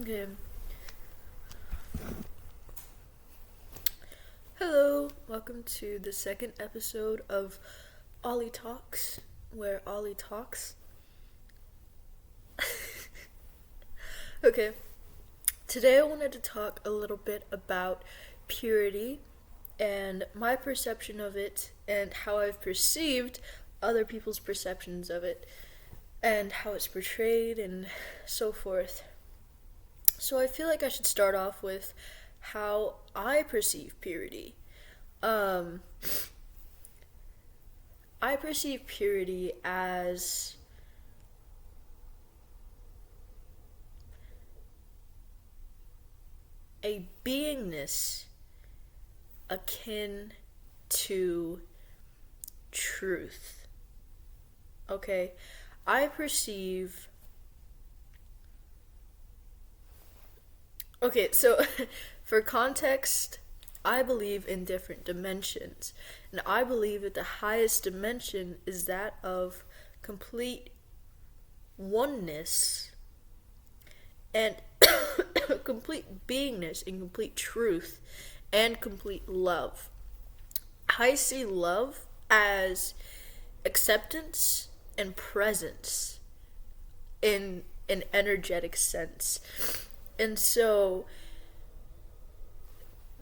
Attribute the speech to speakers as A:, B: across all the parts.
A: Okay. Hello, welcome to the second episode of Alli Talks, where Alli talks. Okay, today I wanted to talk a little bit about purity and my perception of it and how I've perceived other people's perceptions of it and how it's portrayed and so forth. So I feel like I should start off with how I perceive purity. Um, I perceive purity as a beingness akin to truth. Okay? I perceive. Okay, so for context, I believe in different dimensions. And I believe that the highest dimension is that of complete oneness and complete beingness and complete truth and complete love. I see love as acceptance and presence in an energetic sense. And so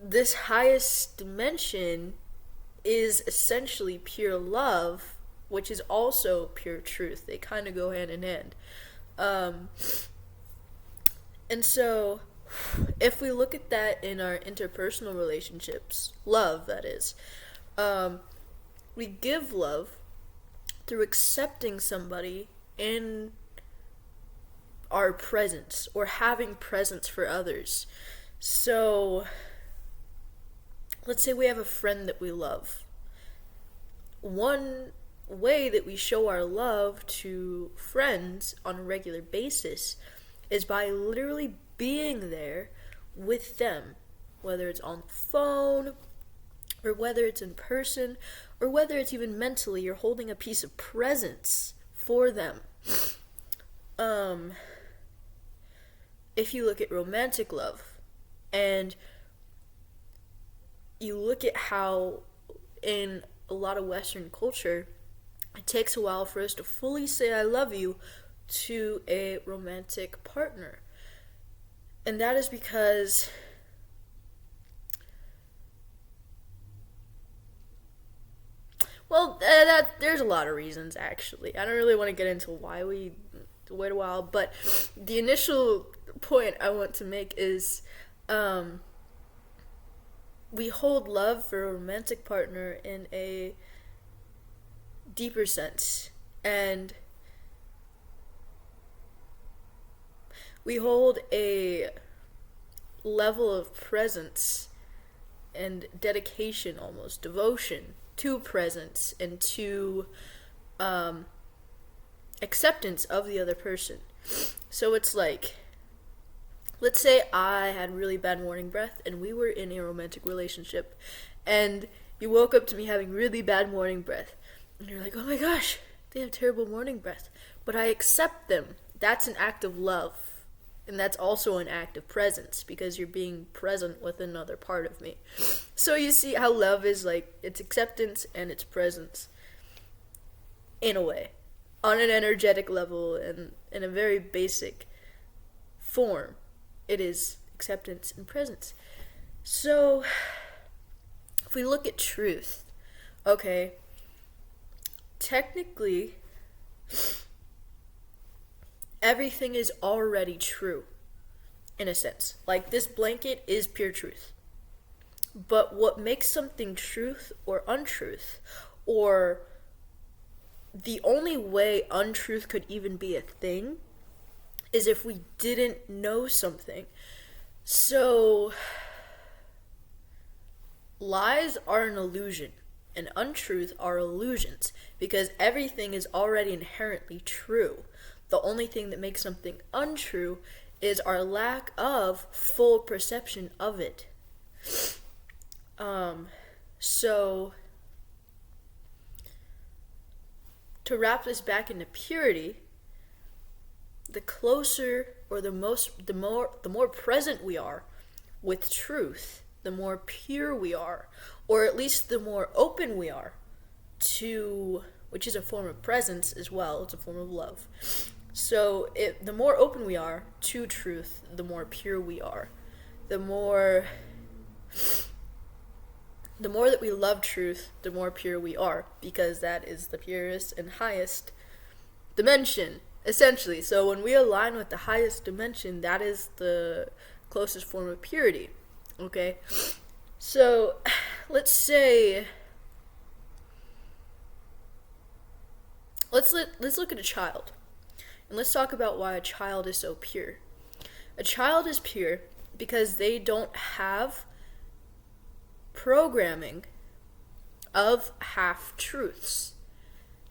A: this highest dimension is essentially pure love, which is also pure truth. They kind of go hand in hand. Um, and so, if we look at that in our interpersonal relationships, love, that is, we give love through accepting somebody in our presence or having presence for others. So, let's say we have a friend that we love. One way that we show our love to friends on a regular basis is by literally being there with them, whether it's on the phone, or whether it's in person, or whether it's even mentally, you're holding a piece of presence for them. If you look at romantic love, and you look at how in a lot of Western culture, it takes a while for us to fully say I love you to a romantic partner. And that is because there's a lot of reasons actually. I don't really want to get into why we wait a while, but the initial point I want to make is we hold love for a romantic partner in a deeper sense, and we hold a level of presence and dedication, almost devotion to presence and to acceptance of the other person. So it's like, let's say I had really bad morning breath and we were in a romantic relationship, and you woke up to me having really bad morning breath, and you're like, oh my gosh, they have terrible morning breath, but I accept them. That's an act of love. And that's also an act of presence because you're being present with another part of me. So you see how love is like, it's acceptance and it's presence in a way, on an energetic level and in a very basic form. It is acceptance and presence. So if we look at truth, okay, technically everything is already true, in a sense. Like, this blanket is pure truth. But what makes something truth or untruth, or the only way untruth could even be a thing, is if we didn't know something. So, lies are an illusion, and untruth are illusions, because everything is already inherently true. The only thing that makes something untrue is our lack of full perception of it. So, to wrap this back into purity, the closer or the more present we are with truth, the more pure we are, or at least the more open we are to, which is a form of presence as well, it's a form of love. So the more open we are to truth, the more pure we are. The more that we love truth, the more pure we are, because that is the purest and highest dimension, essentially. So when we align with the highest dimension, that is the closest form of purity. Okay? So let's look at a child. And let's talk about why a child is so pure. A child is pure because they don't have programming of half-truths.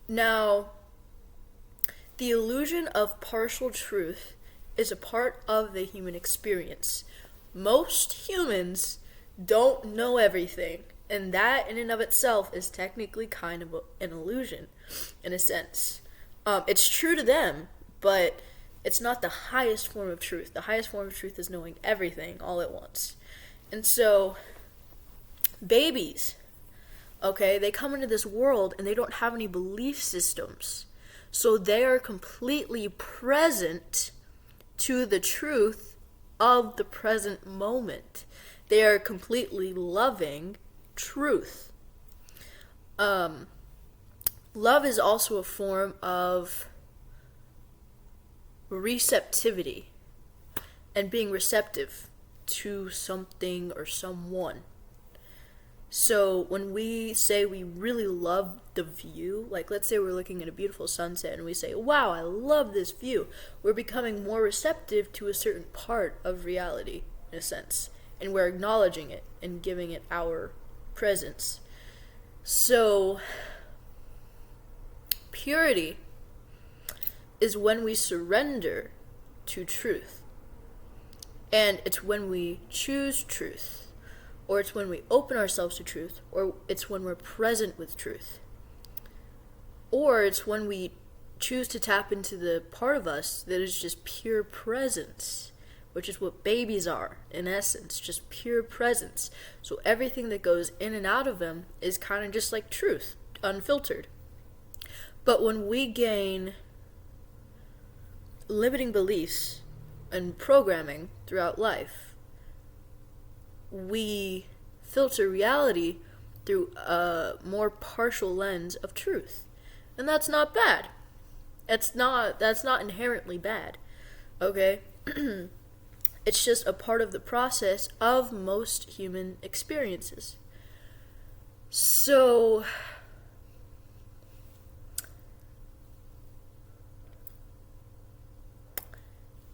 A: Now, the illusion of partial truth is a part of the human experience. Most humans don't know everything, and that in and of itself is technically kind of an illusion, in a sense. It's true to them, but it's not the highest form of truth. The highest form of truth is knowing everything all at once. And so, babies, okay, they come into this world and they don't have any belief systems. So they are completely present to the truth of the present moment. They are completely loving truth. Love is also a form of receptivity and being receptive to something or someone. So when we say we really love the view, like let's say we're looking at a beautiful sunset and we say, wow, I love this view, we're becoming more receptive to a certain part of reality, in a sense, and we're acknowledging it and giving it our presence. So purity is when we surrender to truth, and it's when we choose truth, or it's when we open ourselves to truth, or it's when we're present with truth, or it's when we choose to tap into the part of us that is just pure presence, which is what babies are, in essence, just pure presence. So everything that goes in and out of them is kind of just like truth, unfiltered. But when we gain limiting beliefs and programming throughout life, we filter reality through a more partial lens of truth. And that's not bad. That's not inherently bad. Okay? It's just a part of the process of most human experiences. So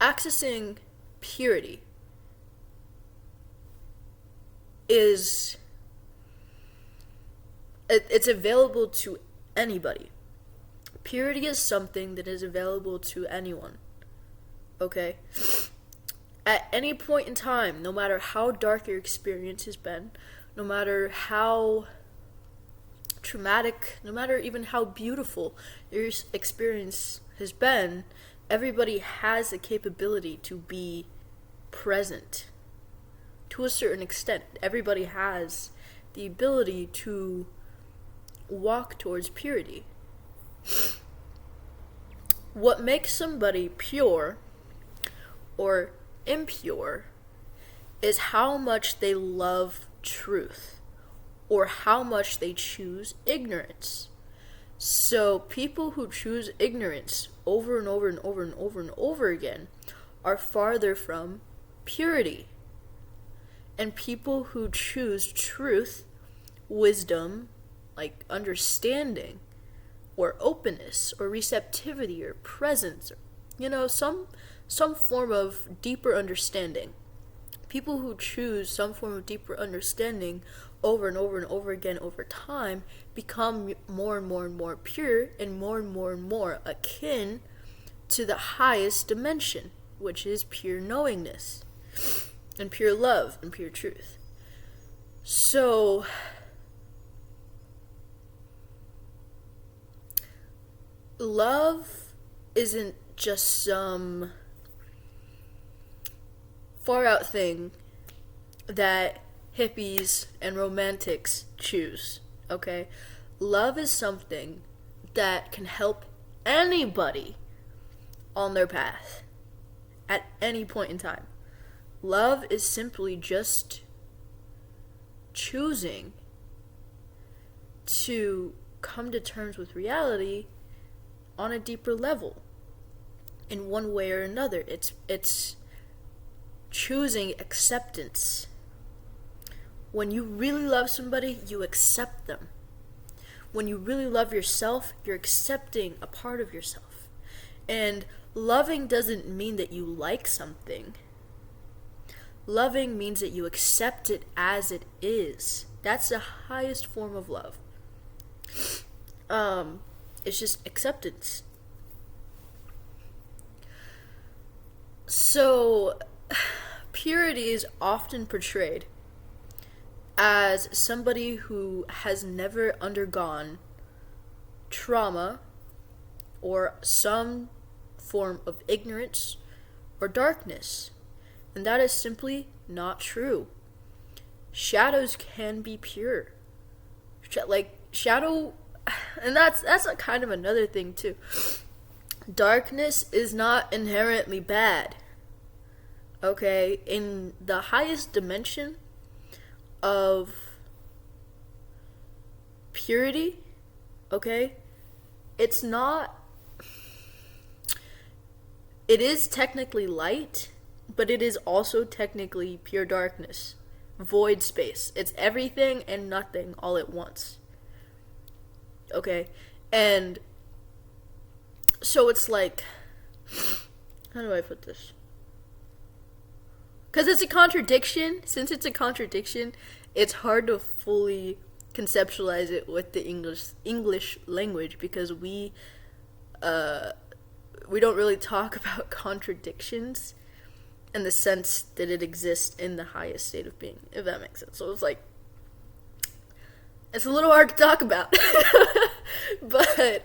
A: accessing purity it's available to anybody. Purity is something that is available to anyone. Okay? At any point in time, no matter how dark your experience has been, no matter how traumatic, no matter even how beautiful your experience has been, everybody has the capability to be present. To a certain extent, everybody has the ability to walk towards purity. What makes somebody pure or impure is how much they love truth or how much they choose ignorance. So people who choose ignorance over and over and over and over and over again are farther from purity. And people who choose truth, wisdom, like understanding, or openness, or receptivity, or presence, or, some form of deeper understanding. People who choose some form of deeper understanding over and over and over again over time become more and more and more pure and more akin to the highest dimension, which is pure knowingness and pure love and pure truth. So love isn't just some far out thing that hippies and romantics choose, okay? Love is something that can help anybody on their path at any point in time. Love is simply just choosing to come to terms with reality on a deeper level in one way or another. It's choosing acceptance. When you really love somebody, you accept them. When you really love yourself, you're accepting a part of yourself. And loving doesn't mean that you like something. Loving means that you accept it as it is. That's the highest form of love. It's just acceptance. So, purity is often portrayed as somebody who has never undergone trauma or some form of ignorance or darkness. And that is simply not true. Shadows can be pure. Shadow, and that's a kind of another thing too. Darkness is not inherently bad. Okay, in the highest dimension of purity, okay, it is technically light, but it is also technically pure darkness, void space. It's everything and nothing all at once. Okay, and so it's like, how do I put this? Because it's a contradiction. Since it's a contradiction, it's hard to fully conceptualize it with the English language, because we don't really talk about contradictions in the sense that it exists in the highest state of being, if that makes sense. So it's like, it's a little hard to talk about. But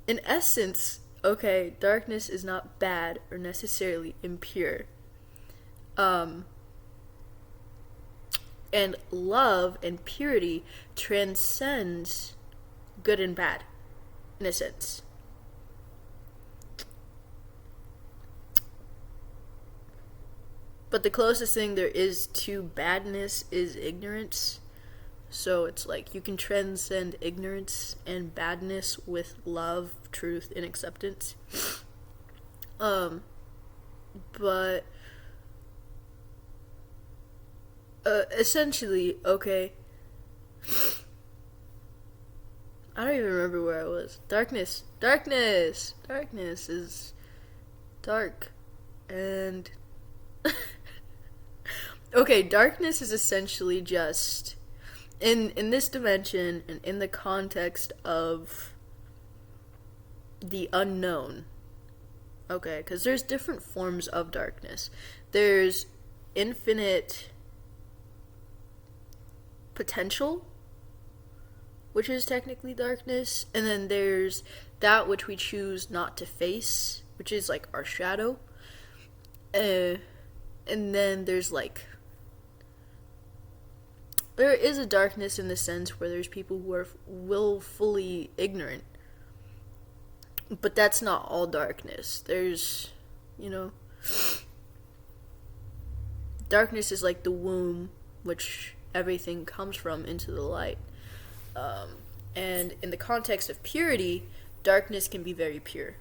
A: in essence, okay, darkness is not bad or necessarily impure. And love and purity transcends good and bad, in a sense. But the closest thing there is to badness is ignorance. So it's like you can transcend ignorance and badness with love, truth, and acceptance. But essentially, okay, I don't even remember where I was. Darkness is dark, and okay, darkness is essentially just in this dimension and in the context of the unknown. Okay, because there's different forms of darkness. There's infinite potential, which is technically darkness, and then there's that which we choose not to face, which is like our shadow. And then there's like, there is a darkness in the sense where there's people who are willfully ignorant. But that's not all darkness. There's, darkness is like the womb, which everything comes from, into the light. And in the context of purity, darkness can be very pure.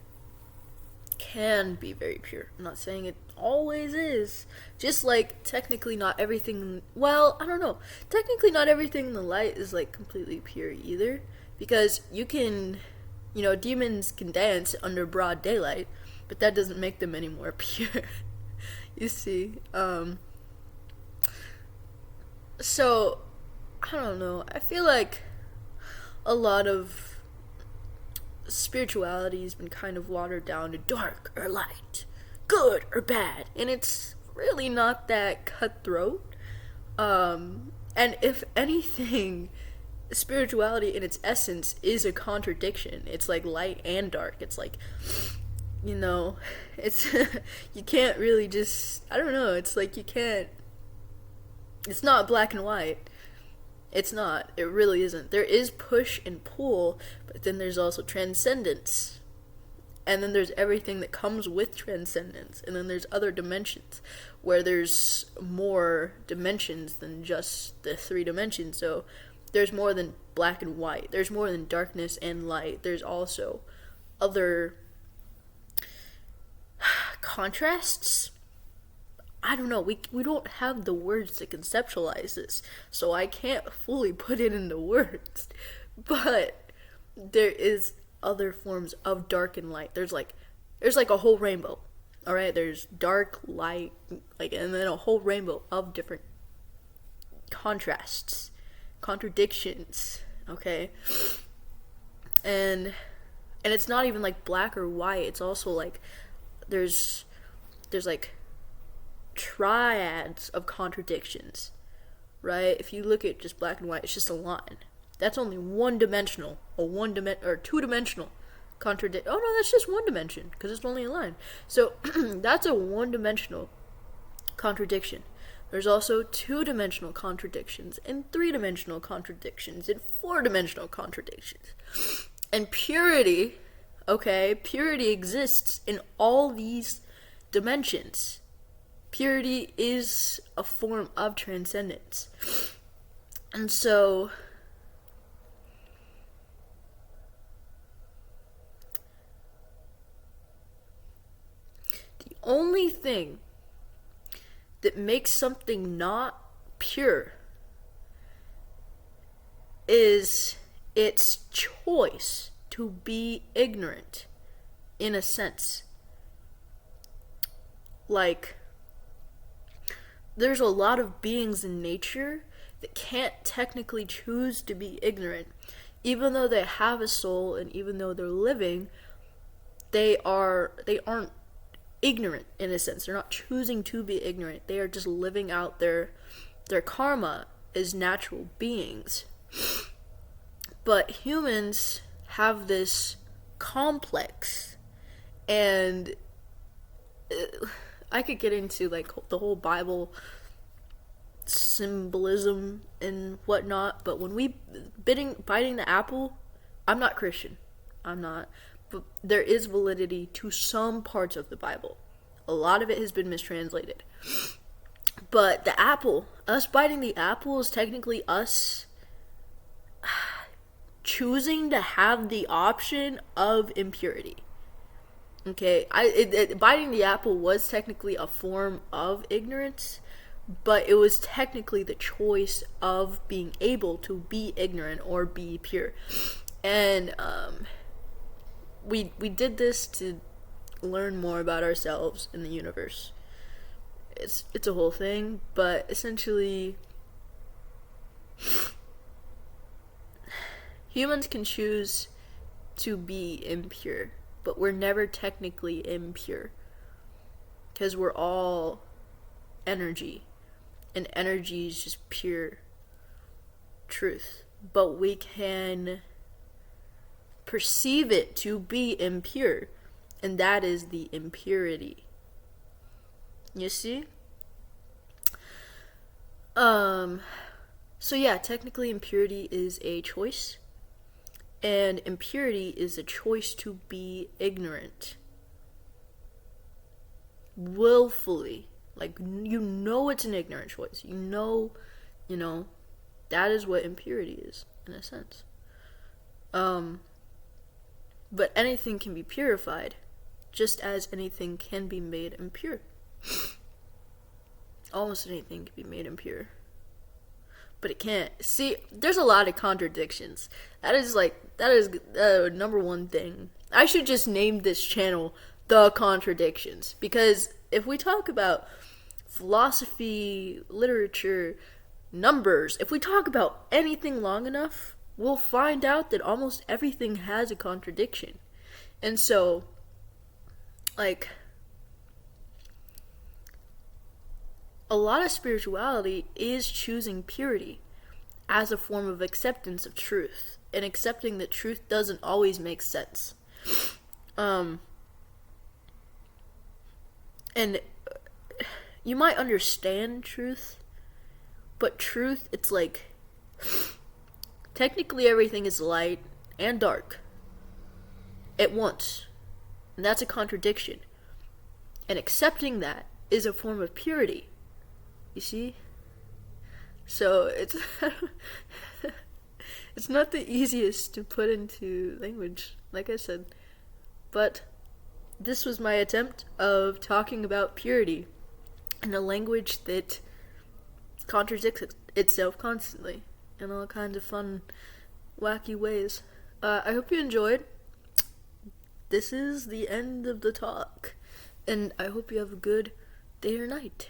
A: Can be very pure. I'm not saying it always is. Just like technically not everything, well, I don't know. Technically not everything in the light is like completely pure either. Because you can, demons can dance under broad daylight, but that doesn't make them any more pure. You see? So, I don't know. I feel like a lot of spirituality has been kind of watered down to dark or light, good or bad, and it's really not that cutthroat. And if anything, spirituality in its essence is a contradiction. It's like light and dark. It's like, you know, it's you can't really just, I don't know, it's like you can't, it's not black and white. It's not. It really isn't. There is push and pull, but then there's also transcendence. And then there's everything that comes with transcendence. And then there's other dimensions where there's more dimensions than just the three dimensions. So there's more than black and white. There's more than darkness and light. There's also other contrasts. I don't know, we don't have the words to conceptualize this, so I can't fully put it into words. But there is other forms of dark and light. There's like a whole rainbow. All right, there's dark, light, like, and then a whole rainbow of different contrasts, contradictions, okay? And it's not even like black or white. It's also like there's like triads of contradictions, right? If you look at just black and white, it's just a line. That's only one-dimensional, or two-dimensional contradiction. Oh no, that's just one dimension because it's only a line. So that's a one-dimensional contradiction. There's also two-dimensional contradictions and three-dimensional contradictions and four-dimensional contradictions. And purity, okay, purity exists in all these dimensions. Purity is a form of transcendence. And so the only thing that makes something not pure is its choice to be ignorant, in a sense. Like, there's a lot of beings in nature that can't technically choose to be ignorant. Even though they have a soul and even though they're living, they aren't ignorant in a sense. They're not choosing to be ignorant. They are just living out their karma as natural beings. But humans have this complex, and I could get into like the whole Bible symbolism and whatnot, but when we biting the apple, I'm not Christian. I'm not. But there is validity to some parts of the Bible. A lot of it has been mistranslated. But the apple, us biting the apple, is technically us choosing to have the option of impurity. Okay, biting the apple was technically a form of ignorance, but it was technically the choice of being able to be ignorant or be pure. And we did this to learn more about ourselves in the universe. It's a whole thing, but essentially humans can choose to be impure, but we're never technically impure because we're all energy, and energy is just pure truth. But we can perceive it to be impure, and that is the impurity. You see? So yeah, technically impurity is a choice, and impurity is a choice to be ignorant. Willfully. Like, you know it's an ignorant choice. You know, that is what impurity is, in a sense. But anything can be purified, just as anything can be made impure. Almost anything can be made impure. But it can't. See, there's a lot of contradictions. That is number one thing. I should just name this channel The Contradictions. Because if we talk about philosophy, literature, numbers, if we talk about anything long enough, we'll find out that almost everything has a contradiction. And so, like, a lot of spirituality is choosing purity as a form of acceptance of truth, and accepting that truth doesn't always make sense. And you might understand truth, but truth, it's like, technically everything is light and dark at once. And that's a contradiction. And accepting that is a form of purity. You see? So it's it's not the easiest to put into language, like I said. But this was my attempt of talking about purity in a language that contradicts itself constantly in all kinds of fun, wacky ways. I hope you enjoyed. This is the end of the talk, and I hope you have a good day or night.